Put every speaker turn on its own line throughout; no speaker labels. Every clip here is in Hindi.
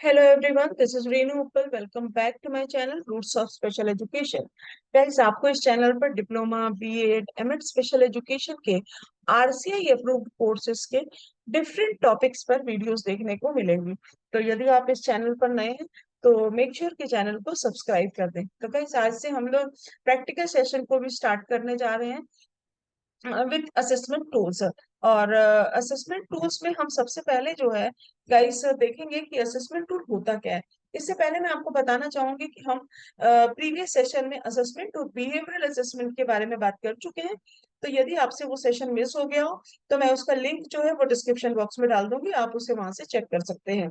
Hello everyone, this is Reenu Uppal. Welcome back to my channel Roots of Special Education. Guys, आपको इस चैनल पर diploma, B Ed, M Ed special education के आरसीआई अप्रूव्ड कोर्सेज के डिफरेंट टॉपिक्स पर वीडियोस देखने को मिलेंगी। तो यदि आप इस चैनल पर नए हैं तो मेक श्योर कि चैनल को सब्सक्राइब कर दें। तो गाइस, आज से हम लोग प्रैक्टिकल सेशन को भी स्टार्ट करने जा रहे हैं विद असेसमेंट टूल्स। और असेसमेंट टूल्स में हम सबसे पहले जो है गाइस देखेंगे कि असेसमेंट टूल होता क्या है। इससे पहले मैं आपको बताना चाहूंगी कि हम प्रीवियस सेशन में असेसमेंट टूल बिहेवियरल असेसमेंट के बारे में बात कर चुके हैं। तो यदि आपसे वो सेशन मिस हो गया हो तो मैं उसका लिंक जो है वो डिस्क्रिप्शन बॉक्स में डाल दूंगी, आप उसे वहां से चेक कर सकते हैं।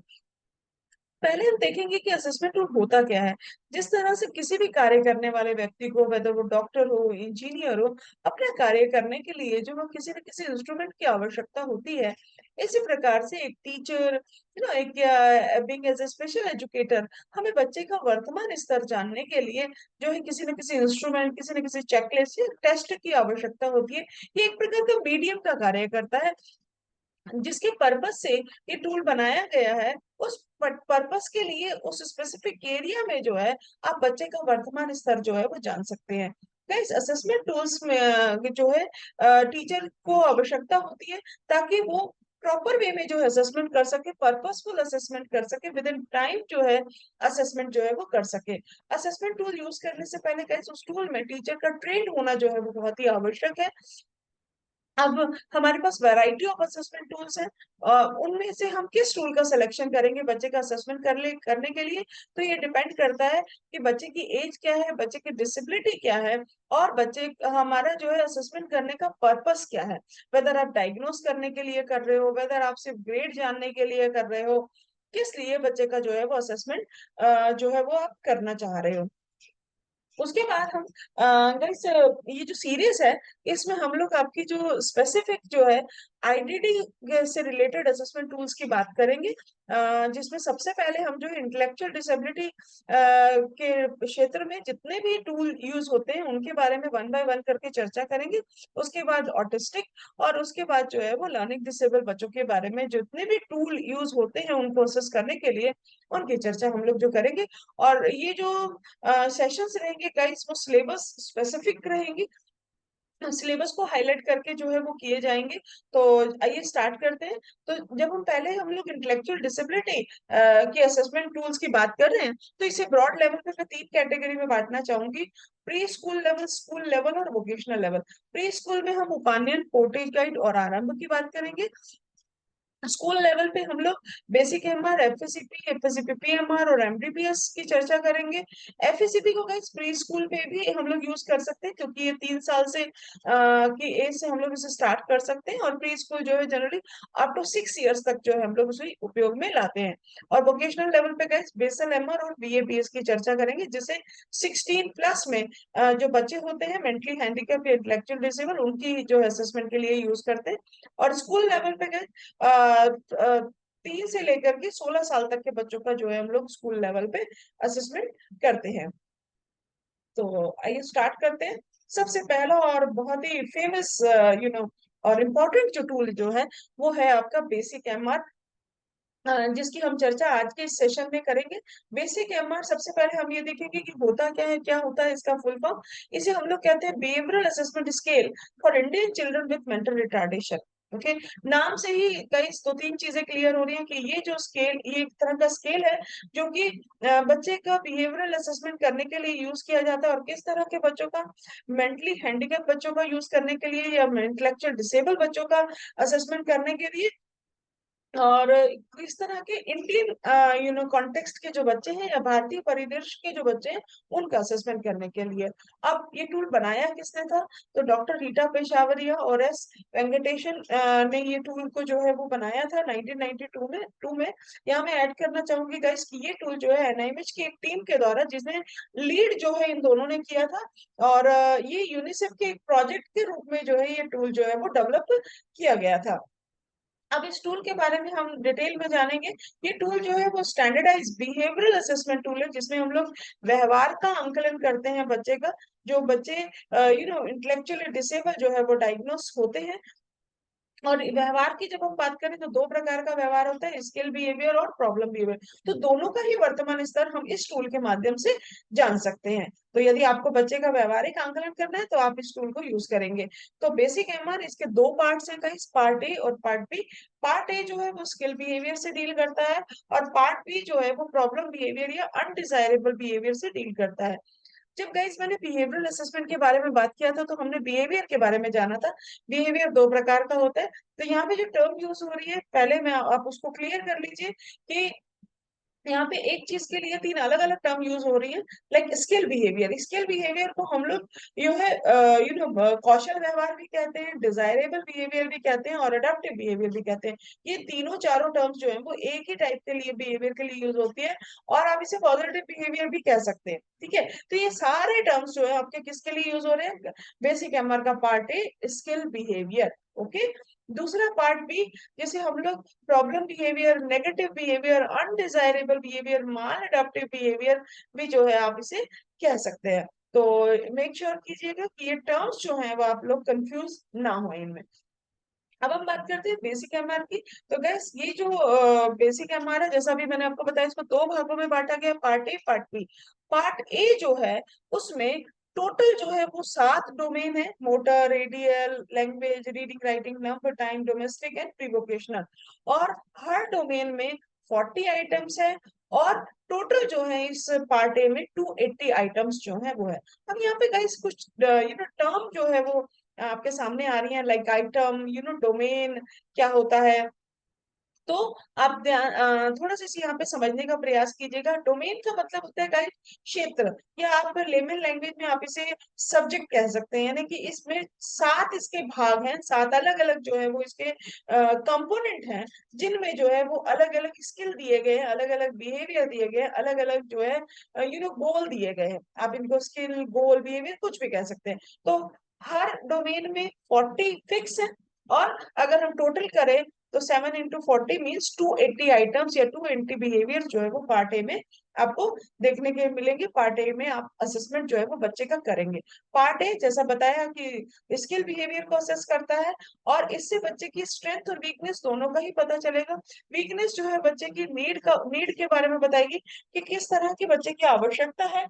पहले हम देखेंगे कि असेसमेंट टूल होता क्या है। जिस तरह से किसी भी कार्य करने वाले व्यक्ति को, वेदर वो डॉक्टर हो, इंजीनियर हो, अपना कार्य करने के लिए जो वो किसी न किसी इंस्ट्रूमेंट की आवश्यकता होती है, इसी प्रकार से एक टीचर एक being as a special educator हमें बच्चे का वर्तमान स्तर जानने के लिए जो है किसी न किसी इंस्ट्रूमेंट, किसी न किसी चेकलिस्ट या टेस्ट की आवश्यकता होती है। ये एक प्रकार का मीडियम का कार्य करता है जिसके पर्पस से ये टूल बनाया गया है। उस पर्पस के लिए उस स्पेसिफिक एरिया में जो है आप बच्चे का वर्तमान स्तर जो है वो जान सकते हैं। गाइस, असेसमेंट टूल्स में जो है टीचर को आवश्यकता होती है ताकि वो प्रॉपर वे में जो है असेसमेंट कर सके, पर्पसफुल असेसमेंट कर सके, विद इन टाइम जो है असेसमेंट जो है वो कर सके। असेसमेंट टूल यूज करने से पहले गाइस उस टूल में टीचर का ट्रेंड होना जो है वो बहुत ही आवश्यक है। अब हमारे पास वैरायटी ऑफ असेसमेंट टूल्स हैं। उनमें से हम किस टूल का सिलेक्शन करेंगे बच्चे का असेसमेंट करने के लिए, तो ये डिपेंड करता है कि बच्चे की एज क्या है, बच्चे की डिसेबिलिटी क्या है, और बच्चे हमारा जो है असेसमेंट करने का पर्पस क्या है। वेदर आप डायग्नोस करने के लिए कर रहे हो, वेदर आप सिर्फ ग्रेड जानने के लिए कर रहे हो, किस लिए बच्चे का जो है वो असेसमेंट जो है वो आप करना चाह रहे हो। उसके बाद हम गाइस ये जो सीरीज है इसमें हम लोग आपकी जो स्पेसिफिक जो है आईडीडी से रिलेटेड असेसमेंट टूल्स की बात करेंगे, जिसमें सबसे पहले हम जो है इंटेलेक्चुअल डिसेबिलिटी के क्षेत्र में जितने भी टूल यूज होते हैं उनके बारे में वन बाय वन करके चर्चा करेंगे। उसके बाद ऑटिस्टिक, और उसके बाद जो है वो लर्निंग डिसेबल बच्चों के बारे में जितने भी टूल यूज होते हैं उनको असेस करने के लिए उनकी चर्चा हम लोग जो करेंगे। और ये जो सेशंस रहेंगे गाइस वो सिलेबस स्पेसिफिक रहेंगी, सिलेबस को हाईलाइट करके जो है वो किए जाएंगे। तो आइए स्टार्ट करते हैं। तो जब हम लोग इंटेलेक्चुअल डिसेबिलिटी के असेसमेंट टूल्स की बात कर रहे हैं तो इसे ब्रॉड लेवल पे मैं तीन कैटेगरी में बांटना चाहूंगी: pre school level, school level और वोकेशनल लेवल। प्री स्कूल में हम उपान्यन, पोर्टेज गाइड और आरंभ की बात करेंगे। स्कूल लेवल पे हम लोग बेसिक एमआर, एफएससीपी, एफएससीपी पीएमआर और एमडीपीएस की चर्चा करेंगे। एफएससीपी को गाइस प्री स्कूल पे भी हम लोग यूज कर सकते हैं क्योंकि ये 3 साल से की एज से हम लोग इसे स्टार्ट कर सकते हैं, और प्री स्कूल जो है जनरली अप टू 6 इयर्स तक जो है हम लोग उसे उपयोग में लाते हैं। और वोकेशनल लेवल पे गाइस बेसल एमआर और बीएपीएस की चर्चा करेंगे, जिसे 16 प्लस में जो बच्चे होते हैं मेंटली हैंडीकैप या इंटेलेक्चुअल डिसेबल उनकी जो असेसमेंट के लिए यूज करते हैं। और स्कूल लेवल पे गए 3 से लेकर के 16 साल तक के बच्चों का जो है हम लोग स्कूल लेवल पे असेसमेंट करते हैं। तो आइए स्टार्ट करते हैं। सबसे पहला और बहुत ही फेमस और इम्पोर्टेंट जो टूल जो है वो है आपका बेसिक एमआर, जिसकी हम चर्चा आज के इस सेशन में करेंगे। बेसिक एमआर सबसे पहले हम ये देखेंगे कि होता क्या है, क्या होता है इसका फुल फॉर्म। इसे हम लोग कहते हैं behavioural assessment scale for Indian children with mental retardation. Okay, नाम से ही कई दो तीन चीजें क्लियर हो रही हैं कि ये जो स्केल, ये एक तरह का स्केल है जो कि बच्चे का बिहेवियरल असेसमेंट करने के लिए यूज किया जाता है। और किस तरह के बच्चों का, मेंटली हैंडीकैप बच्चों का यूज करने के लिए या इंटेलेक्चुअल डिसेबल बच्चों का असेसमेंट करने के लिए, और इस तरह के इंडियन कॉन्टेक्स्ट के जो बच्चे हैं या भारतीय परिदृश्य के जो बच्चे हैं उनका असेसमेंट करने के लिए। अब ये टूल बनाया किसने था, तो डॉक्टर रीटा पेशावरिया और एस वेंकटेशन ने ये टूल को जो है वो बनाया था 1992 में। यहाँ मैं ऐड करना चाहूंगी गाइस कि ये टूल जो है एनआईएमएच की एक टीम के द्वारा, जिसने लीड जो है इन दोनों ने किया था, और ये यूनिसेफ के एक प्रोजेक्ट के रूप में जो है ये टूल जो है वो डेवलप किया गया था। अब इस टूल के बारे में हम डिटेल में जानेंगे। ये टूल जो है वो स्टैंडर्डाइज बिहेवियरल असेसमेंट टूल है, जिसमें हम लोग व्यवहार का आंकलन करते हैं बच्चे का। जो बच्चे इंटेलेक्चुअली डिसेबल जो है वो डायग्नोस होते हैं और व्यवहार की जब हम बात करें तो दो प्रकार का व्यवहार होता है, स्किल बिहेवियर और प्रॉब्लम बिहेवियर। तो दोनों का ही वर्तमान स्तर हम इस टूल के माध्यम से जान सकते हैं। तो यदि आपको बच्चे का व्यवहारिक आंकलन करना है तो आप इस टूल को यूज करेंगे। तो बेसिक एमआर इसके दो पार्ट्स हैं गाइस, पार्ट ए और पार्ट बी। पार्ट ए जो है वो स्किल बिहेवियर से डील करता है, और पार्ट बी जो है वो प्रॉब्लम बिहेवियर या अनडिजायरेबल बिहेवियर से डील करता है। जब गाइस मैंने बिहेवियरल असेसमेंट के बारे में बात किया था तो हमने बिहेवियर के बारे में जाना था। बिहेवियर दो प्रकार का होता है। तो यहाँ पे जो टर्म यूज हो रही है, पहले मैं आप उसको क्लियर कर लीजिए कि यहाँ पे एक चीज के लिए तीन अलग अलग टर्म यूज हो रही है। Like skill behaviour, skill behaviour को हम लोग यू है कौशल व्यवहार भी कहते हैं, डिजायरेबल बिहेवियर भी कहते हैं, और अडेप्टिव बिहेवियर भी कहते हैं। ये तीनों चारों टर्म्स जो है वो एक ही टाइप के लिए बिहेवियर के लिए यूज होती है, और आप इसे पॉजिटिव बिहेवियर भी कह सकते हैं। ठीक है, तो ये सारे टर्म्स जो है आपके किसके लिए यूज हो रहे हैं? बेसिक एमआर का पार्ट है स्किल बिहेवियर। ओके, दूसरा पार्ट बी, जैसे हम लोग problem behaviour, negative behaviour, undesirable behaviour, maladaptive behaviour भी जो है आप इसे कह सकते हैं। तो मेक श्योर कीजिएगा कि ये टर्म्स जो हैं वो आप लोग कंफ्यूज ना हो इनमें। अब हम बात करते हैं बेसिक एमआर की। तो गैस ये जो बेसिक एमआर है, जैसा भी मैंने आपको बताया, इसको दो भागों में बांटा गया, part A part B. Part A जो है उसमें टोटल जो है वो 7 डोमेन है, motor, radial, language, reading, writing, number, time, domestic and prevocational. और हर डोमेन में 40 आइटम्स है, और टोटल जो है इस पार्ट ए में 280 आइटम्स जो है वो है। अब यहाँ पे गाइस कुछ टर्म जो है वो आपके सामने आ रही है, लाइक आइटम, डोमेन क्या होता है। तो आप थोड़ा सा इसे यहाँ पे समझने का प्रयास कीजिएगा। डोमेन का मतलब होता है गाइस क्षेत्र, या आप लेमन लैंग्वेज में आप इसे सब्जेक्ट कह सकते हैं। यानी कि इसमें 7 इसके भाग हैं, 7 अलग अलग जो है वो इसके कंपोनेंट हैं, जिनमें जो है वो अलग अलग स्किल दिए गए हैं, अलग अलग बिहेवियर दिए गए हैं, अलग अलग जो है गोल दिए गए हैं। आप इनको स्किल, गोल, बिहेवियर कुछ भी कह सकते हैं। तो हर डोमेन में 40 फिक्स है, और अगर हम टोटल करें तो 7 into 40 मीन्स 280 आइटम्स या 280 बिहेवियर जो है वो पार्ट ए में आपको देखने के मिलेंगे। पार्ट ए में आप असेसमेंट जो है वो बच्चे का करेंगे। पार्ट ए जैसा बताया कि स्किल बिहेवियर को असेस करता है, और इससे बच्चे की स्ट्रेंथ और वीकनेस दोनों का ही पता चलेगा। वीकनेस जो है बच्चे की नीड के बारे में बताएगी कि किस तरह की बच्चे की आवश्यकता है,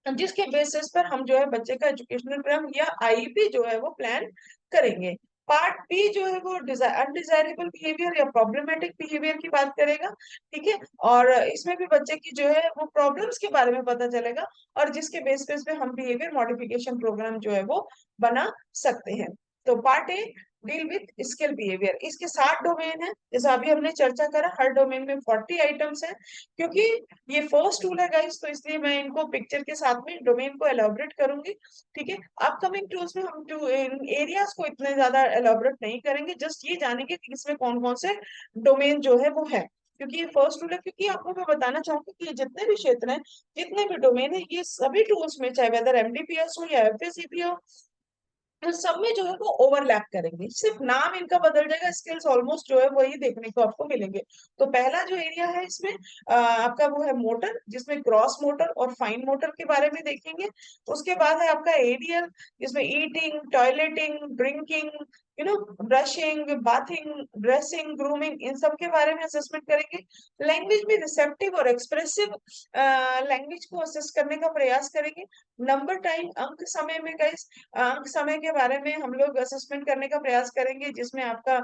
जिसके बेसिस पर हम जो है बच्चे का एजुकेशनल प्लान या आईईपी जो है वो प्लान करेंगे। पार्ट बी जो है वो अनडिजायरेबल बिहेवियर या प्रॉब्लमेटिक बिहेवियर की बात करेगा। ठीक है, और इसमें भी बच्चे की जो है वो प्रॉब्लम्स के बारे में पता चलेगा, और जिसके बेसिस पे हम बिहेवियर मॉडिफिकेशन प्रोग्राम जो है वो बना सकते हैं। तो part A deal with skill behaviour, इसके 7 डोमेन है, जैसा अभी हमने चर्चा करा। हर डोमेन में 40 आइटम्स है। क्योंकि ये फर्स्ट टूल है गाइस, तो इसलिए मैं इनको पिक्चर के साथ में डोमेन को एलाबोरेट करूंगी। ठीक है, अपकमिंग टूल्स में हम एरियाज को इतने ज्यादा एलाबोरेट नहीं करेंगे, जस्ट ये जानेंगे कि इसमें कौन कौन से डोमेन जो है वो है। क्योंकि ये फर्स्ट टूल है, क्योंकि आपको मैं बताना चाहूंगी कि ये जितने भी क्षेत्र हैं, जितने भी डोमेन है, ये सभी टूल्स में, चाहे वेदर एमडीपीएस हो या एफएससीपी हो, तो सब में जो है वो ओवरलैप करेंगे, सिर्फ नाम इनका बदल जाएगा, स्किल्स ऑलमोस्ट जो है वही देखने को आपको मिलेंगे। तो पहला जो एरिया है इसमें आपका वो है मोटर, जिसमें ग्रॉस मोटर और फाइन मोटर के बारे में देखेंगे। उसके बाद है आपका एडीएल, जिसमें eating, toileting, drinking, brushing, bathing, dressing, grooming, इन सब के बारे में असेसमेंट करेंगे। लैंग्वेज में रिसेप्टिव और एक्सप्रेसिव लैंग्वेज को असेस करने का प्रयास करेंगे। नंबर टाइम, अंक समय में गाइस, अंक समय के बारे में हम लोग असेसमेंट करने का प्रयास करेंगे, जिसमें आपका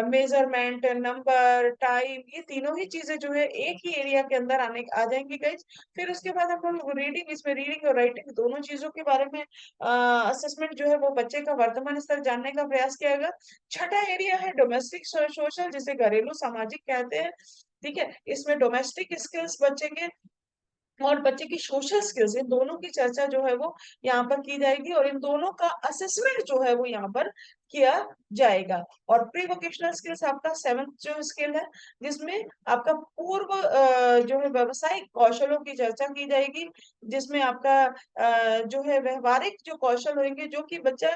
मेजरमेंट, नंबर, टाइम, ये तीनों ही चीजें जो है एक ही एरिया के अंदर आ जाएंगी गाइज। फिर उसके बाद हम लोग रीडिंग, इसमें रीडिंग और राइटिंग दोनों चीजों के बारे में असेसमेंट जो है वो बच्चे का वर्तमान स्तर जानने का प्रयास किया गया। छठा एरिया है डोमेस्टिक सोशल, जिसे घरेलू सामाजिक कहते हैं। ठीक है, इसमें डोमेस्टिक स्किल्स बच्चे के और बच्चे की सोशल स्किल्स, इन दोनों की चर्चा जो है वो यहाँ पर की जाएगी, और इन दोनों का असेसमेंट जो है वो यहाँ पर किया जाएगा। और प्री वोकेशनल स्किल्स आपका 7th जो स्किल है, जिसमें आपका पूर्व जो है व्यवसायिक कौशलों की चर्चा की जाएगी, जिसमें आपका जो है व्यवहारिक जो कौशल होंगे, जो कि बच्चा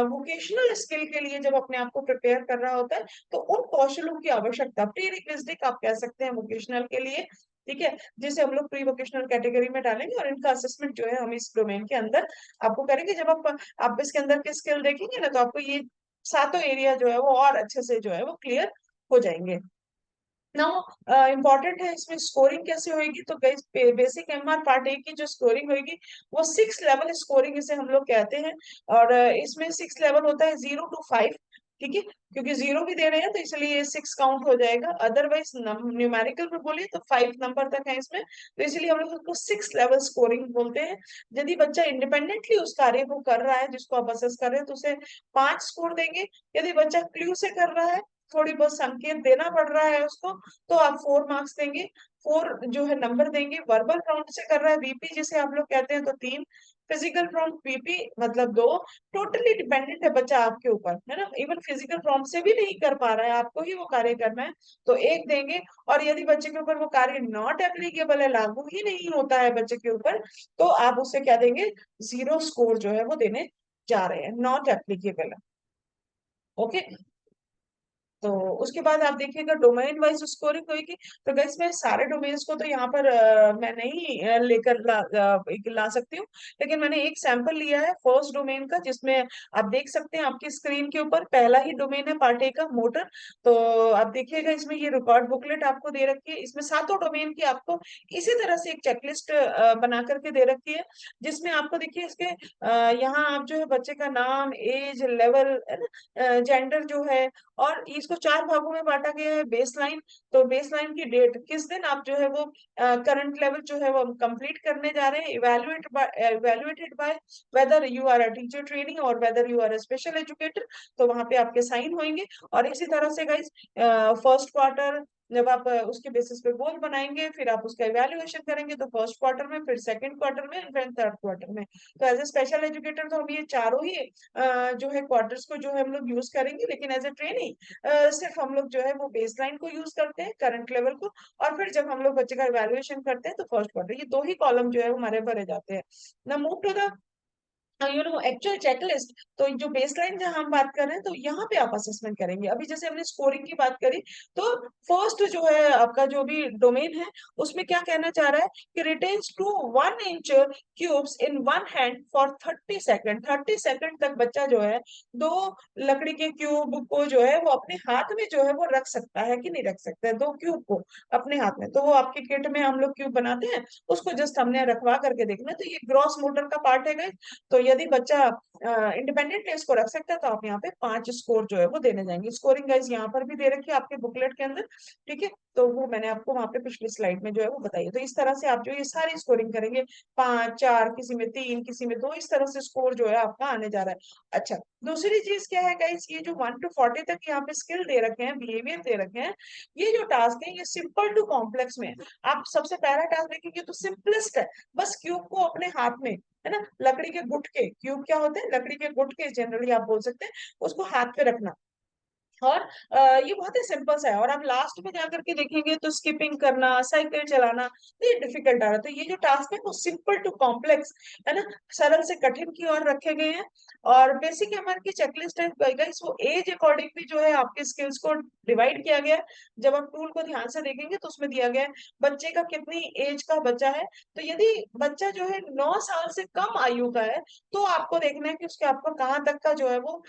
वोकेशनल स्किल के लिए जब अपने आप को प्रिपेयर कर रहा होता है, तो उन कौशलों की आवश्यकता, प्री रिक्विजिट आप कह सकते हैं वोकेशनल के लिए। ठीक है, जिसे हम लोग प्री वोकेशनल कैटेगरी में डालेंगे, और इनका असेसमेंट जो है हम इस डोमेन के अंदर आपको करेंगे। जब आप इसके अंदर के स्किल देखेंगे ना, तो आपको ये सातों एरिया जो है वो और अच्छे से जो है वो क्लियर हो जाएंगे। नाउ इम्पॉर्टेंट है इसमें स्कोरिंग कैसे होगी, तो guys basic MR part A की जो स्कोरिंग होगी वो 6 लेवल स्कोरिंग इसे हम लोग कहते हैं। और इसमें 6 लेवल होता है 0 to 5, ठीक है, क्योंकि 0 भी दे रहे हैं तो इसलिए 6 काउंट हो जाएगा। अदरवाइज न्यूमेरिकल में बोलिए तो 5 नंबर तक है इसमें, तो इसलिए हम लोग उसको 6 लेवल स्कोरिंग बोलते हैं। यदि बच्चा इंडिपेंडेंटली उस कार्य को कर रहा है जिसको आप असेस कर रहे हैं तो उसे 5 स्कोर देंगे। यदि बच्चा क्लू से कर रहा है, थोड़ी बहुत संकेत देना पड़ रहा है उसको, तो आप 4 मार्क्स देंगे, 4 जो है नंबर देंगे। वर्बल प्रॉम्प्ट से कर रहा है, वीपी जिसे आप लोग कहते हैं, तो 3। फिजिकल प्रॉम्प्ट वीपी मतलब 2। टोटली डिपेंडेंट है बच्चा आपके ऊपर, है ना, इवन फिजिकल प्रॉम्प्ट से भी नहीं कर पा रहा है, आपको ही वो कार्य करना है, तो 1 देंगे। और यदि बच्चे के ऊपर वो कार्य नॉट एप्लीकेबल है, लागू ही नहीं होता है बच्चे के ऊपर, तो आप उससे क्या देंगे, 0 स्कोर जो है वो देने जा रहे हैं, नॉट एप्लीकेबल है। ओके, तो उसके बाद आप देखिएगा डोमेन वाइज स्कोरिंग होगी। तो गाइस मैं सारे डोमेन्स को तो यहाँ पर मैं नहीं लेकर ला सकती हूँ, लेकिन मैंने एक सैंपल लिया है फर्स्ट डोमेन का, जिसमें आप देख सकते हैं आपकी स्क्रीन के ऊपर पहला ही डोमेन है पार्ट ए का, मोटर। तो आप देखिएगा इसमें ये रिकॉर्ड बुकलेट आपको दे रखी है, इसमें सातों डोमेन की आपको इसी तरह से एक चेकलिस्ट बना करके दे रखी है, जिसमें आपको देखिए इसके यहाँ आप जो है बच्चे का नाम, एज, लेवल, है ना, जेंडर जो है, और इसको 4 भागों में बांटा गया है। बेसलाइन, तो बेसलाइन की डेट, किस दिन आप जो है वो करंट लेवल जो है वो कंप्लीट करने जा रहे हैं। Evaluated by whether you are a teacher training और whether you are a special educator, तो वहां पे आपके साइन होंगे। और इसी तरह से गाइस फर्स्ट क्वार्टर जब आप उसके बेसिस पे गोल बनाएंगे, फिर आप उसका इवेल्युएशन करेंगे, तो फर्स्ट क्वार्टर में, फिर सेकंड क्वार्टर में, फिर थर्ड क्वार्टर में। तो एज ए स्पेशल एजुकेटर तो हम ये चारों ही जो है क्वार्टर्स को जो है हम लोग यूज करेंगे, लेकिन एज ए ट्रेनिंग सिर्फ हम लोग जो है वो बेसलाइन को यूज करते हैं, करंट लेवल को। और फिर जब हम लोग बच्चे का इवेल्युएशन करते हैं तो फर्स्ट क्वार्टर, ये दो ही कॉलम जो है वो हमारे भरे जाते हैं ना। Move to the actual checklist. तो जो बेसलाइन जहां हम बात कर रहे हैं, तो यहाँ पे आप असेसमेंट करेंगे। अभी जैसे हमने स्कोरिंग की बात करी, तो फर्स्ट जो है आपका जो भी डोमेन है उसमें क्या कहना चाह रहा है कि retains to 1 inch cubes in one hand for 30 second. 30 second तक बच्चा जो है 2 लकड़ी के क्यूब को जो है वो अपने हाथ में जो है वो रख सकता है कि नहीं रख सकता है, 2 क्यूब को अपने हाथ में। तो वो आपके किट में हम लोग क्यूब बनाते हैं, उसको जस्ट हमने रखवा करके देखना। तो ये ग्रॉस मोटर का पार्ट है guys। तो यदि बच्चा इंडिपेंडेंटली इसको रख सकता है तो आप यहाँ पे 5 स्कोर जो है वो देने जाएंगे। स्कोरिंग गाइज यहाँ पर भी दे रखी है आपके बुकलेट के अंदर, ठीक है, तो वो मैंने आपको वहां पे पिछली स्लाइड में जो है वो बताई। तो इस तरह से आप जो ये सारी स्कोरिंग करेंगे, 5, 4, किसी में 3, किसी में 2, इस तरह से स्कोर जो है आपका आने जा रहा है। अच्छा, दूसरी चीज क्या है गाइज, ये जो 1 to 40 तक यहाँ पे स्किल दे रखे हैं, बिहेवियर दे रखे हैं, ये जो टास्क है ये सिंपल टू कॉम्प्लेक्स में है। आप सबसे पहला टास्क देखेंगे तो सिंपलेस्ट है, बस क्यूब को अपने हाथ में, है ना, लकड़ी के गुटके, क्यूब क्या होते हैं, लकड़ी के गुटके जनरली आप बोल सकते हैं, उसको हाथ पे रखना। और ये बहुत ही सिंपल सा है। और आप लास्ट में जाकर के देखेंगे तो स्किपिंग करना, साइकिल चलाना, तो ये डिफिकल्ट आ रहा है। तो ये जो टास्क है वो सिंपल टू कॉम्प्लेक्स, है ना, सरल से कठिन की ओर रखे गए हैं। और बेसिक एमआर की चेकलिस्ट है गाइस, वो एज अकॉर्डिंग भी जो है आपके स्किल्स को डिवाइड किया गया है। जब आप टूल को ध्यान से देखेंगे तो उसमें दिया गया है बच्चे का कितनी एज का बच्चा है। तो यदि बच्चा जो है 9 साल से कम आयु का है, तो आपको देखना है कि उसके आपको कहाँ तक का जो है वो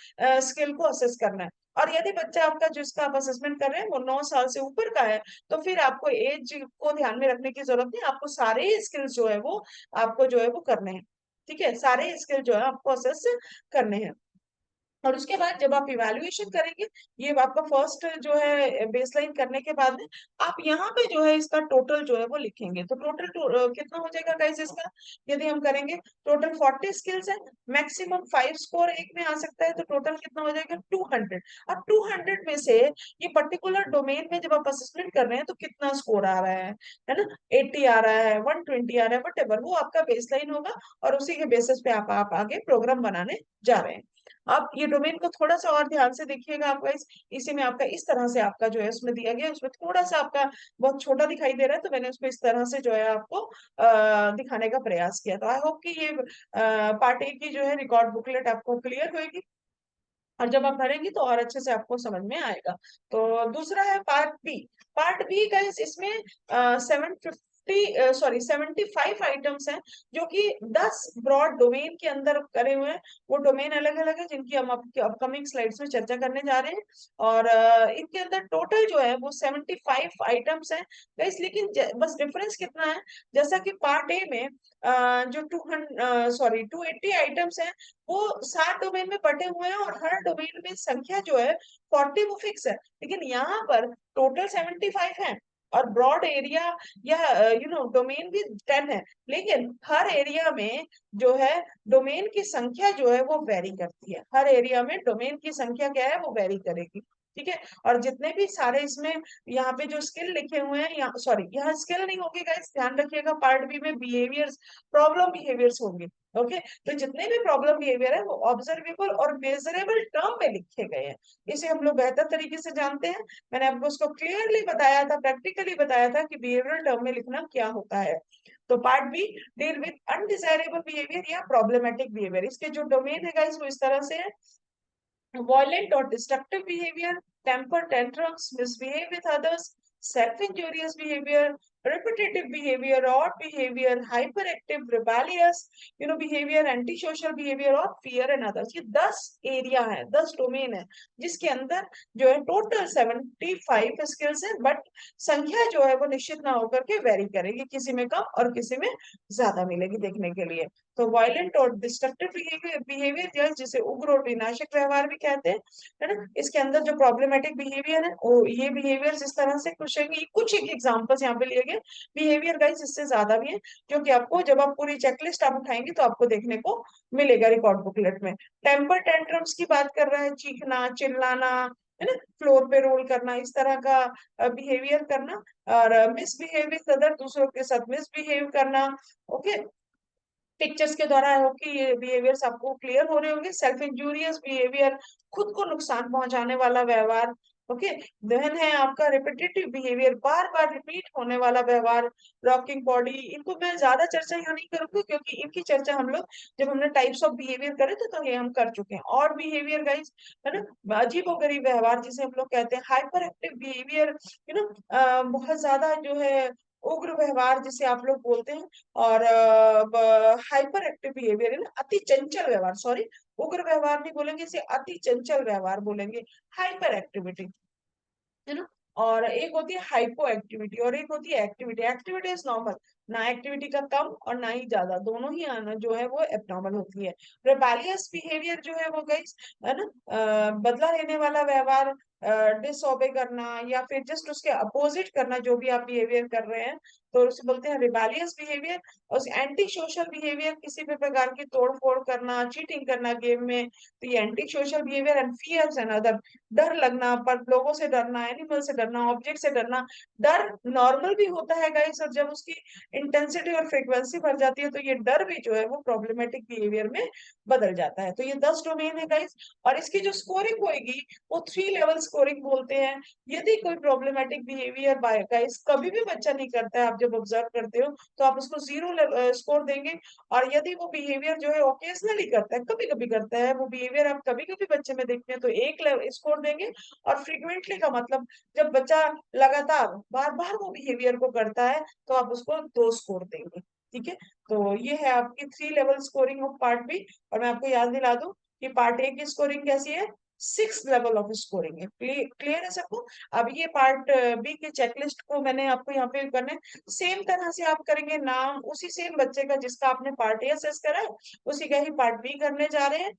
स्किल को असेस करना है। और यदि बच्चा आपका जिसका आप असेसमेंट कर रहे हैं वो 9 साल से ऊपर का है, तो फिर आपको एज को ध्यान में रखने की जरूरत नहीं, आपको सारे स्किल्स जो है वो आपको जो है वो करने हैं। ठीक है, सारे स्किल जो है आपको असेस करने हैं। और उसके बाद जब आप इवैल्यूएशन करेंगे, ये आपका फर्स्ट जो है बेसलाइन करने के बाद में आप यहाँ पे जो है इसका टोटल जो है वो लिखेंगे। तो टोटल कितना हो जाएगा गाइस इसका, यदि हम करेंगे टोटल 40 स्किल्स है, मैक्सिमम 5 स्कोर एक में आ सकता है, तो टोटल कितना हो जाएगा 200। अब 200 में से ये पर्टिकुलर डोमेन में जब आप असेसमेंट कर रहे हैं तो कितना स्कोर आ रहा है ना, 80 आ रहा है, 120 आ रहा है, वट वो आपका बेसलाइन होगा। और उसी के बेसिस पे आप आगे प्रोग्राम बनाने जा रहे हैं। आप ये डोमेन को थोड़ा सा और ध्यान से देखिएगा आप गाइस, इसी में आपका इस तरह से आपका जो है उसमें दिया गया है, उसमें थोड़ा सा आपका बहुत छोटा दिखाई दे रहा है, तो मैंने उसको इस तरह से जो है आपको दिखाने का प्रयास किया। तो आई होप कि ये पार्ट ए की जो है रिकॉर्ड बुकलेट आपको क्लियर होगी, और जब आप भरेंगी तो और अच्छे से आपको समझ में आएगा। तो दूसरा है part B. Part B guys, इसमें 7 75 आइटम्स हैं जो कि 10 ब्रॉड डोमेन के अंदर करे हुए हैं। वो डोमेन अलग अलग है जिनकी हम आपके अपकमिंग स्लाइड्स में चर्चा करने जा रहे हैं। और इनके अंदर टोटल जो है वो 75 आइटम्स हैं गाइस। लेकिन बस डिफरेंस कितना है, जैसा कि पार्ट ए में जो 280 आइटम्स हैं वो 7 डोमेन में बटे हुए हैं और हर डोमेन में संख्या जो है 40 वो फिक्स है। लेकिन यहाँ पर टोटल 75 है और ब्रॉड एरिया या डोमेन भी 10 है। लेकिन हर एरिया में जो है डोमेन की संख्या जो है वो वेरी करती है। हर एरिया में डोमेन की संख्या क्या है, वो वेरी करेगी। ठीक है। और जितने भी सारे इसमें यहाँ पे जो स्किल लिखे हुए हैं, यहाँ सॉरी यहाँ स्किल नहीं होगी गाइस, ध्यान रखिएगा। पार्ट बी में बिहेवियर्स, प्रॉब्लम बिहेवियर्स होंगे। ओके। तो जितने भी प्रॉब्लम बिहेवियर है वो ऑब्जर्वेबल और मेजरेबल टर्म में लिखे गए हैं। इसे हम लोग बेहतर तरीके से जानते हैं। मैंने आपको उसको क्लियरली बताया था, प्रैक्टिकली बताया था कि बिहेवियरल टर्म में लिखना क्या होता है। तो part B deal with undesirable behaviour या प्रॉब्लमेटिक बिहेवियर। इसके जो डोमेन है गाइस वो इस तरह से है: violent or destructive behavior, temper tantrums, misbehave with others, self-injurious behavior, repetitive behavior, odd behavior, hyperactive, rebellious, behavior, antisocial behavior और fear and others। ये 10 एरिया है, 10 डोमेन है जिसके अंदर जो है टोटल 75 स्किल्स है। बट संख्या जो है वो निश्चित ना होकर के वेरी करेगी, किसी में कम और किसी में ज्यादा मिलेगी देखने के लिए। तो वायलेंट और डिस्ट्रक्टिव बिहेवियर जिसे उग्र और विनाशक व्यवहार भी कहते हैं, है ना। इसके अंदर जो प्रॉब्लमेटिक बिहेवियर है वो ये बिहेवियर इस तरह से कुछ है कि कुछ एक एग्जांपल्स यहाँ पे लिए गए। बिहेवियर गाइस इससे ज्यादा भी है जो कि आपको जब आप पूरी चेकलिस्ट आप उठाएंगे तो आपको देखने को मिलेगा रिकॉर्ड बुकलेट में। टेम्पर टेंट्रम्स की बात कर रहा है, चीखना, चिल्लाना, है ना, फ्लोर पे रोल करना, इस तरह का बिहेवियर करना। और मिसबिहेव विद अदर, दूसरों के साथ मिसबिहेव करना। ओके। पिक्चर्स के द्वारा आई होप कि ये बिहेवियर्स आपको क्लियर हो रहे होंगे। सेल्फ इंजूरियस बिहेवियर, खुद को नुकसान पहुंचाने वाला व्यवहार। ओके। देन है आपका रिपीटेटिव बिहेवियर, बार बार रिपीट होने वाला व्यवहार। रॉकिंग बॉडी, इनको मैं ज्यादा चर्चा यहाँ नहीं करूंगी क्योंकि इनकी चर्चा हम लोग जब हमने टाइप्स ऑफ बिहेवियर करे थे तो ये हम कर चुके हैं। और बिहेवियर गाइस, है ना, अजीबोगरीब व्यवहार जिसे हम लोग कहते हैं। हाइपर एक्टिव बिहेवियर, बहुत ज्यादा जो है उग्र व्यवहार जिसे आप लोग बोलते हैं। और हाइपर एक्टिव बिहेवियर है ना, अति चंचल व्यवहार, सॉरी, उग्र व्यवहार नहीं बोलेंगे, इसे अति चंचल व्यवहार बोलेंगे, हाइपर एक्टिविटी, है ना। और एक होती है हाइपो एक्टिविटी और एक होती है एक्टिविटी। एक्टिविटी इज नॉर्मल, ना एक्टिविटी का कम और ना ही ज्यादा, दोनों ही आना जो है वो एबनॉर्मल होती है। रेबेलियस बिहेवियर जो है वो गाइस, है ना, बदला लेने वाला व्यवहार, डिसओबे करना या फिर जस्ट उसके अपोजिट करना जो भी आप बिहेवियर कर रहे हैं, तो उसे बोलते हैं रिबेलियस बिहेवियर। और एंटी सोशल बिहेवियर, किसी भी प्रकार की तोड़ फोड़ करना, चीटिंग करना गेम में, तो ये anti social behaviour. And fears and other, डर लगना, पर लोगों से डरना, एनिमल से डरना, ऑब्जेक्ट से डरना। डर नॉर्मल भी होता है गाइस, और जब उसकी इंटेंसिटी और फ्रीक्वेंसी बढ़ जाती है तो ये डर भी जो है वो प्रॉब्लमेटिक बिहेवियर में बदल जाता है। तो ये 10 डोमेन है गाइस। और इसकी जो स्कोरिंग होगी वो 3 लेवल स्कोरिंग बोलते हैं। यदि कोई प्रॉब्लमेटिक बिहेवियर बाय गाइस कभी भी बच्चा नहीं करता है, आप जब ऑब्जर्व करते हो तो आप उसको 0 स्कोर देंगे। और यदि वो बिहेवियर जो है ओकेजनली करता है, कभी कभी करता है वो बिहेवियर, आप कभी कभी बच्चे में देखते हैं तो 1 स्कोर देंगे। और फ्रीक्वेंटली का मतलब जब बच्चा लगातार बार बार वो बिहेवियर को करता है तो आप उसको 2 स्कोर देंगे। ठीक है। तो ये है आपकी 3 level scoring of part B. और मैं आपको याद दिला दूं कि पार्ट ए की स्कोरिंग कैसी है, 6 लेवल ऑफ स्कोरिंग है। क्लियर है सबको। अब ये पार्ट बी के चेकलिस्ट को मैंने आपको यहाँ पे करने, सेम तरह से आप करेंगे, नाम उसी सेम बच्चे का जिसका आपने पार्ट ए असेस करा है उसी का ही पार्ट बी करने जा रहे हैं।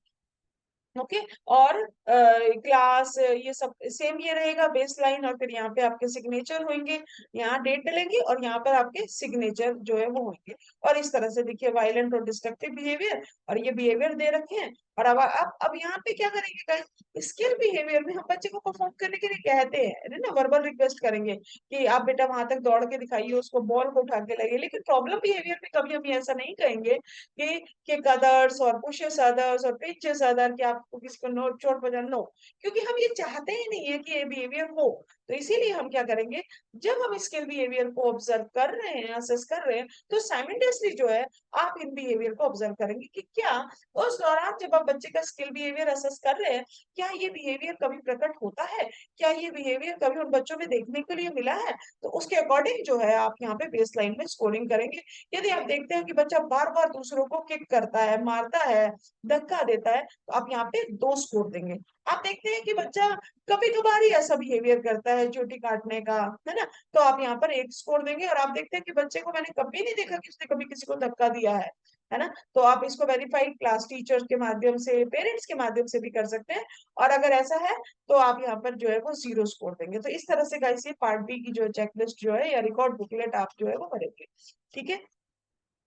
ओके। और क्लास ये सब सेम ये रहेगा, बेस लाइन, और फिर यहाँ पे आपके सिग्नेचर होंगे, यहाँ डेट डलेंगे और यहाँ पर आपके सिग्नेचर जो है वो होंगे। और इस तरह से देखिए वायलेंट और डिस्ट्रक्टिव बिहेवियर, और ये बिहेवियर दे रखे हैं। और अब यहाँ पे क्या करेंगे गाइस, स्किल बिहेवियर में हम बच्चे को परफॉर्म करने के लिए कहते हैं, है ना, वर्बल रिक्वेस्ट करेंगे कि आप बेटा वहां तक दौड़ के दिखाइए, उसको बॉल को उठा के लगे। लेकिन प्रॉब्लम बिहेवियर में कभी हम ऐसा नहीं कहेंगे कि किक अदर्स और पुशेस अदर्स और पिंचेस अदर, कि आपको किसी को नोट चोट बजा, नो, क्योंकि हम ये चाहते ही नहीं है कि ये बिहेवियर हो। तो इसीलिए हम क्या करेंगे, जब हम स्किल बिहेवियर को ऑब्जर्व कर रहे हैं, असेस कर रहे हैं, तो साइमल्टेनियसली जो है आप इन बिहेवियर को ऑब्जर्व करेंगे कि क्या उस दौरान जब आप बच्चे का स्किल बिहेवियर असेस कर रहे हैं, क्या ये बिहेवियर कभी प्रकट होता है, क्या ये बिहेवियर कभी उन बच्चों में देखने के लिए मिला है। तो उसके अकॉर्डिंग जो है आप यहाँ पे बेस लाइन में स्कोरिंग करेंगे। यदि आप देखते हैं कि बच्चा बार बार दूसरों को किक करता है, मारता है, धक्का देता है, तो आप यहाँ पे 2 स्कोर देंगे। आप देखते हैं कि बच्चा कभी कभार ही ऐसा बिहेवियर करता है, चोटी काटने का, है ना, तो आप यहाँ पर 1 स्कोर देंगे। और आप देखते हैं कि बच्चे को मैंने कभी नहीं देखा कि उसने कभी किसी को धक्का दिया है ना, तो आप इसको वेरीफाइड क्लास टीचर्स के माध्यम से, पेरेंट्स के माध्यम से भी कर सकते हैं। और अगर ऐसा है तो आप यहाँ पर जो है वो 0 स्कोर देंगे। तो इस तरह से गाइस ये पार्ट बी की जो चेकलिस्ट जो है या रिकॉर्ड बुकलेट आप जो है वो भरेंगे। ठीक है।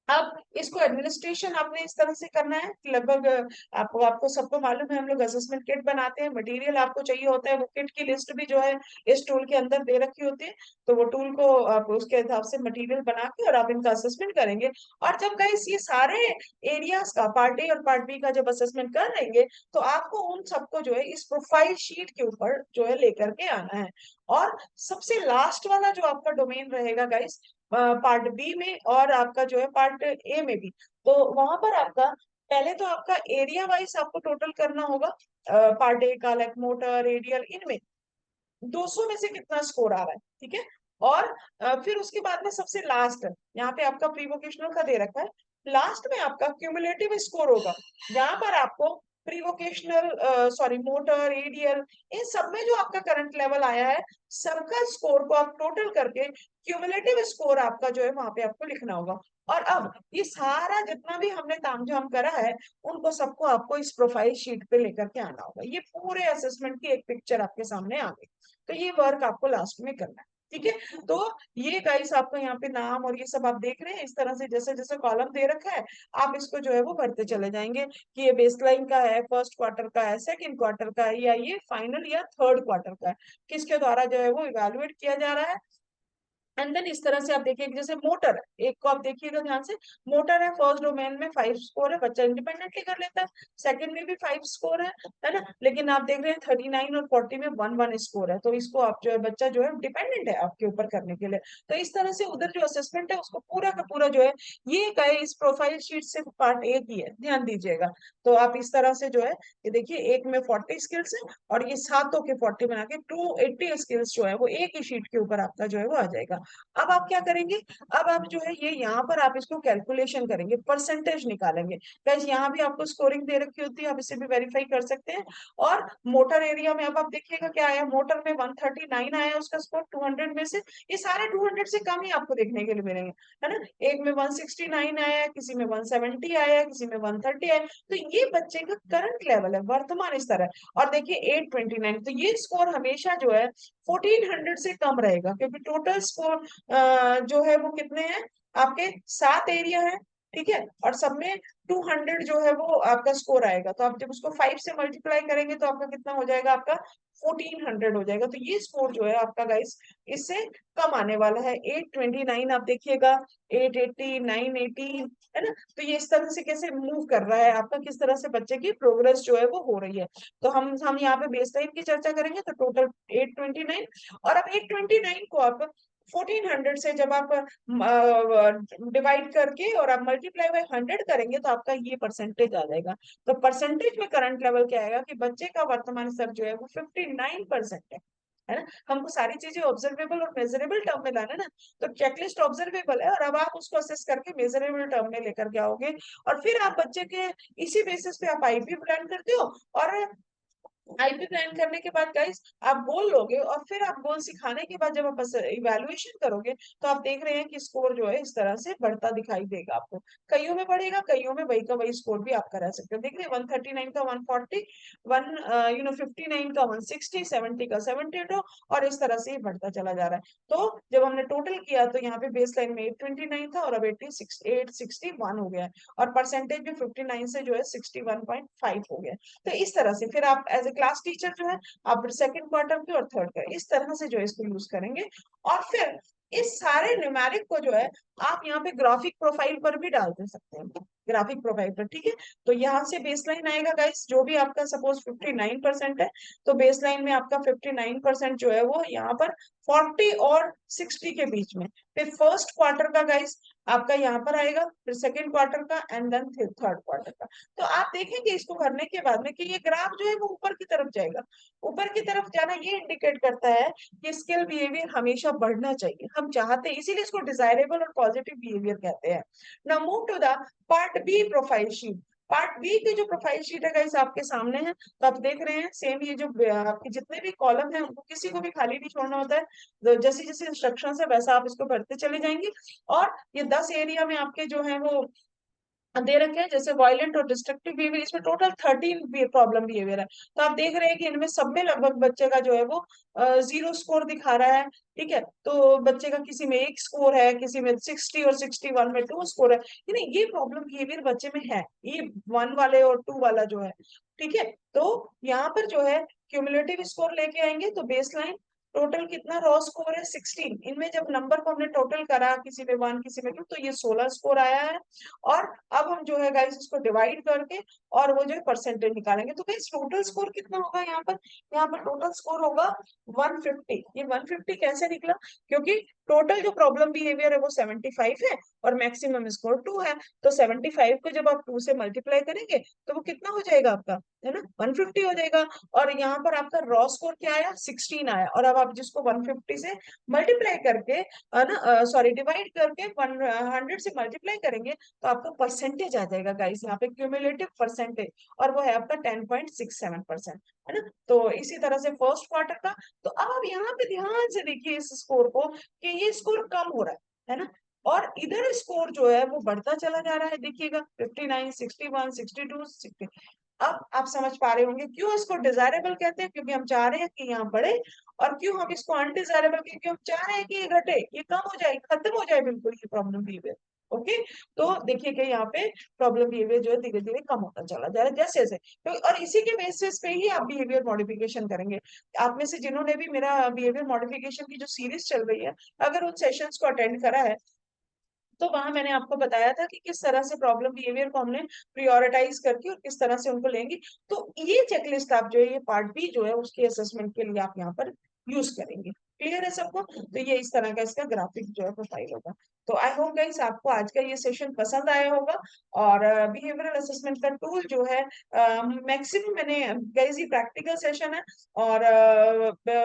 अब इसको एडमिनिस्ट्रेशन आपने इस तरह से करना है कि लगभग आपको सबको मालूम है, हम लोग असेसमेंट किट बनाते हैं, मटेरियल आपको चाहिए होता है, वो किट की लिस्ट भी जो है इस टूल के अंदर दे रखी होती है। तो वो टूल को आप उसके हिसाब से मटेरियल बना के और आप इनका असेसमेंट करेंगे। और जब गाइस ये सारे एरियाज का पार्ट ए और पार्ट बी का जब असेसमेंट कर लेंगे, तो आपको उन सबको जो है इस प्रोफाइल शीट के ऊपर जो है लेकर के आना है। और सबसे लास्ट वाला जो आपका डोमेन रहेगा गाइस, पार्ट बी में और आपका जो है पार्ट ए में भी, तो वहां पर आपका पहले तो आपका एरिया वाइज आपको टोटल करना होगा। पार्ट ए का लाइक मोटर, रेडियल, इनमें 200 में से कितना स्कोर आ रहा है। ठीक है। और फिर उसके बाद में सबसे लास्ट यहाँ पे आपका प्री वोकेशनल का दे रखा है, लास्ट में आपका क्यूमुलेटिव स्कोर होगा, जहां पर आपको prevocational, sorry, motor, ADL, इन सब में जो आपका करंट लेवल आया है, सबका स्कोर को आप टोटल करके क्यूमुलेटिव स्कोर आपका जो है वहां पे आपको लिखना होगा। और अब ये सारा जितना भी हमने तामझाम करा है, उनको सबको आपको इस प्रोफाइल शीट पे लेकर के आना होगा। ये पूरे असेसमेंट की एक पिक्चर आपके सामने आ गई। तो ये वर्क आपको लास्ट में करना है। ठीक है। तो ये गाइस आपको यहाँ पे नाम और ये सब आप देख रहे हैं, इस तरह से जैसे जैसे कॉलम दे रखा है, आप इसको जो है वो भरते चले जाएंगे कि ये बेसलाइन का है, फर्स्ट क्वार्टर का है, सेकंड क्वार्टर का है, या ये फाइनल या थर्ड क्वार्टर का है, किसके द्वारा जो है वो इवेलुएट किया जा रहा है। एंड देन इस तरह से आप देखिए, जैसे मोटर एक को आप देखिएगा ध्यान से, मोटर है फर्स्ट डोमेन में 5 स्कोर है, बच्चा इंडिपेंडेंटली कर लेता है। सेकंड में भी 5 स्कोर है ना, लेकिन आप देख रहे हैं 39 और 40 में 1 1 स्कोर है, तो इसको आप जो है बच्चा जो है डिपेंडेंट है आपके ऊपर करने के लिए। तो इस तरह से उधर जो असेसमेंट है उसको पूरा का पूरा जो है, ये गए इस प्रोफाइल शीट से पार्ट ए की है, ध्यान दीजिएगा। तो आप इस तरह से जो है, ये देखिए एक में 40 स्किल्स है और ये सातों के 40 बना के 280 स्किल्स जो है वो एक ही शीट के ऊपर आपका जो है वो आ जाएगा। अब आप क्या करेंगे, अब आप जो है ये यहाँ पर आप इसको कैलकुलेशन करेंगे, परसेंटेज निकालेंगे। गाइस यहाँ भी आपको स्कोरिंग दे रखी होती है, आप इसे भी वेरीफाई कर सकते हैं। और मोटर एरिया में अब आप देखिएगा क्या आया, मोटर में 139 आया है उसका स्कोर 200 में से। ये सारे 200 से कम ही आपको देखने के लिए मिलेंगे, है ना। एक में 169 आया है, किसी में 170 आया है, किसी में 130 आया है। तो ये बच्चे का करंट लेवल है, वर्तमान स्तर है। और देखिए 829, तो ये स्कोर हमेशा जो है 1400 से कम रहेगा, क्योंकि टोटल स्कोर जो है वो कितने हैं आपके, 7 एरिया है। ठीक है। और सब में 200 जो है वो आपका स्कोर आएगा, तो आप जब उसको 5 से मल्टीप्लाई करेंगे तो आपका कितना हो जाएगा, आपका 1400 हो जाएगा। तो ये स्कोर जो है आपका गाइस इससे कम आने वाला है। 829 आप देखिएगा, 880, 980, है ना। तो ये इस तरह से कैसे मूव कर रहा है आपका, किस तरह से बच्चे की प्रोग्रेस जो है वो हो रही है। तो हम यहाँ पे बेस टाइम की चर्चा करेंगे, तो टोटल 829। और अब 829 को आप 1400 से जब आप डिवाइड करके और आप मल्टीप्लाई बाय 100 करेंगे, तो आपका ये परसेंटेज आ जाएगा। तो परसेंटेज में करंट लेवल क्या आएगा कि बच्चे का वर्तमान स्तर जो है वो 59% है ना। हमको सारी चीजें ऑब्जर्वेबल और मेजरेबल टर्म में लाना है ना। तो चेकलिस्ट ऑब्जर्वेबल है, और अब आप उसको असेस करके मेजरेबल टर्म में लेकर के आओगे, और फिर आप बच्चे के इसी बेसिस पे आप आईपी प्लान करते हो। और आईपी प्लान करने के बाद गाइस आप गोल लोगे, और फिर आप गोल सिखाने के बाद जब आप इवेल्युएशन करोगे, तो आप देख रहे हैं कि स्कोर जो है इस तरह से बढ़ता दिखाई देगा आपको। कईयों में बढ़ेगा, कईयों में वही का वही स्कोर भी आप करा सकते हो। देख रहे हैं 139 का 140, 59 का 160, 70 का 72, और इस तरह से ही बढ़ता चला जा रहा है। तो जब हमने टोटल किया तो यहाँ पे बेस लाइन में 829 था, और अब 861 हो गया है, और परसेंटेज भी 59 से जो है 61.5 हो गया है। तो इस तरह से फिर आप एज ए क्लास टीचर जो है, आप सेकंड क्वार्टर के और थर्ड का इस तरह से जो है इसको यूज करेंगे। और फिर इस सारे न्यूमेरिक को जो है आप यहाँ पे ग्राफिक प्रोफाइल पर भी डाल दे सकते हैं। ग्राफिक प्रोफाइल पर, ठीक है। तो यहाँ से बेसलाइन आएगा गाइस, जो भी आपका सपोज 59% है, तो बेसलाइन में आपका 59% जो है वो यहाँ पर 40 और 60 के बीच में। फिर फर्स्ट क्वार्टर का गाइस आपका यहाँ पर आएगा, फिर सेकेंड क्वार्टर का, एंड देन थर्ड क्वार्टर का। तो आप देखेंगे इसको भरने के बाद में कि ये ग्राफ जो है वो ऊपर की तरफ जाएगा। ऊपर की तरफ जाना ये इंडिकेट करता है कि स्किल बिहेवियर हमेशा बढ़ना चाहिए, हम चाहते हैं, इसीलिए इसको डिजायरेबल और पॉजिटिव बिहेवियर कहते हैं। Now move to the part B profile sheet. Part B की जो प्रोफाइल शीट है गाइस आपके सामने है, तो आप देख रहे हैं सेम ये जो आपके जितने भी कॉलम है उनको किसी को भी खाली नहीं छोड़ना होता है। तो जैसे जैसे इंस्ट्रक्शन है वैसा आप इसको भरते चले जाएंगे। और ये 10 एरिया में आपके जो है वो दे रखे हैं, जैसे वायलेंट और डिस्ट्रक्टिव बिहेवियर, इसमें टोटल 13 प्रॉब्लम बिहेवियर है। तो आप देख रहे हैं कि इनमें सब में लगभग बच्चे का जो है वो 0 स्कोर दिखा रहा है, ठीक है। तो बच्चे का किसी में 1 स्कोर है, किसी में 60 और 61 में 2 स्कोर है, यानी ये प्रॉब्लम बिहेवियर बच्चे में है, ये 1 वाले और 2 वाला जो है, ठीक है। तो यहाँ पर जो है क्यूमुलेटिव स्कोर लेके आएंगे, तो बेसलाइन टोटल कितना रॉ स्कोर है 16, इनमें जब नंबर को हमने टोटल करा, किसी में 1 किसी में 2, तो ये 16 स्कोर आया है। और अब हम जो है गाइस इसको डिवाइड करके और वो जो है परसेंटेज निकालेंगे, तो गाइस टोटल स्कोर कितना होगा यहाँ पर टोटल स्कोर होगा 150। ये 150 कैसे निकला, क्योंकि टोटल जो प्रॉब्लम बिहेवियर है वो 75 है और मैक्सिमम स्कोर 2 है। तो 75 को जब आप 2 से मल्टीप्लाई करेंगे तो वो कितना हो जाएगा आपका, है ना, 150 हो जाएगा। और यहाँ पर आपका रॉ स्कोर क्या आया, 16 आया। और अब आप जिसको 150 से मल्टीप्लाई करके, है ना, सॉरी डिवाइड करके 100 से मल्टीप्लाई करेंगे, तो आपका परसेंटेज आ जाएगा गाइस यहाँ पे, क्यूमुलेटिव परसेंटेज, और वो है आपका 10.67%, है ना। तो इसी तरह से फर्स्ट क्वार्टर का। तो अब आप यहाँ पे ध्यान से देखिए इस स्कोर को, कि ये स्कोर कम हो रहा है ना, और इधर स्कोर जो है वो बढ़ता चला जा रहा है, देखिएगा 59, 61, 62, 60। अब आप समझ पा रहे होंगे क्यों इसको डिजायरेबल कहते हैं, क्योंकि हम चाह रहे हैं कि यहाँ बढ़े, और क्यों हम इसको अनडिजायरेबल, क्योंकि हम चाह रहे हैं कि ये घटे, ये कम हो जाए, खत्म हो जाए बिल्कुल ये प्रॉब्लम बिहेवियर। ओके, तो देखिए कि यहाँ पे प्रॉब्लम बिहेवियर जो है धीरे धीरे कम होता चला जा रहा है जैसे जैसे, तो और इसी के बेसिस पे ही आप बिहेवियर मॉडिफिकेशन करेंगे। आप में से जिन्होंने भी मेरा बिहेवियर मॉडिफिकेशन की जो सीरीज चल रही है, अगर उन सेशंस को अटेंड करा है, तो वहां मैंने आपको बताया था कि किस तरह से प्रॉब्लम बिहेवियर को हमने प्रियोरिटाइज करके और किस तरह से उनको लेंगे। तो ये चेकलिस्ट आप जो है, ये पार्ट बी जो है उसके असेसमेंट के लिए आप यहाँ पर यूज करेंगे। क्लियर है सबको, तो ये इस तरह का इसका ग्राफिक जो है प्रोफाइल होगा। तो आई होप गाइस आपको आज का ये सेशन पसंद आया होगा। और बिहेवियरल असेसमेंट का टूल जो है मैक्सिमम मैंने, गाइस ये प्रैक्टिकल सेशन है, और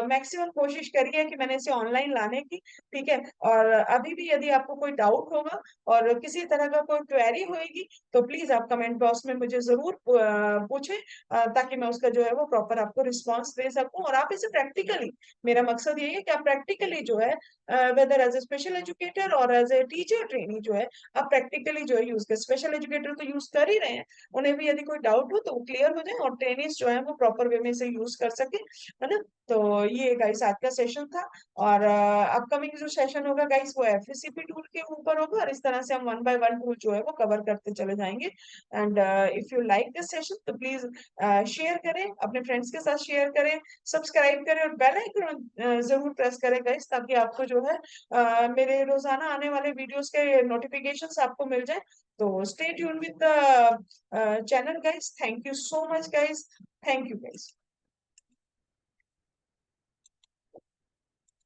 मैक्सिमम कोशिश करी है कि मैंने इसे ऑनलाइन लाने की, ठीक है। और अभी भी यदि आपको कोई डाउट होगा और किसी तरह का कोई क्वेरी होएगी, तो प्लीज आप कमेंट बॉक्स में मुझे जरूर पूछें, ताकि मैं उसका जो है वो प्रॉपर आपको रिस्पॉन्स दे सकूं। और आप इसे प्रैक्टिकली, मेरा मकसद यही है कि आप प्रैक्टिकली जो है, whether as a special educator और एज ए टीचर ट्रेनी जो है, आप प्रैक्टिकली जो है यूज कर, स्पेशल एजुकेटर तो यूज कर ही रहे हैं, उन्हें भी यदि कोई डाउट हो तो वो क्लियर हो जाए, और ट्रेनीज जो है वो प्रॉपर वे में इसे यूज कर सके, है ना। तो ये गाइस आज का सेशन था। और अपकमिंग जो सेशन होगा गाइस वो एफएससीपी टूल के ऊपर होगा, और इस तरह से हम 1 बाय 1 टूल जो है वो कवर करते चले जाएंगे। And if you like this session तो प्लीज शेयर करें, अपने फ्रेंड्स के साथ शेयर करें, सब्सक्राइब करें, और बेल आइकन जरूर प्रेस करें गाइस, ताकि आपको जो है मेरे रोजाना आने वाले वीडियोस के नोटिफिकेशंस आपको मिल जाए। तो stay tune with the channel guys. Thank you so much guys, thank you guys.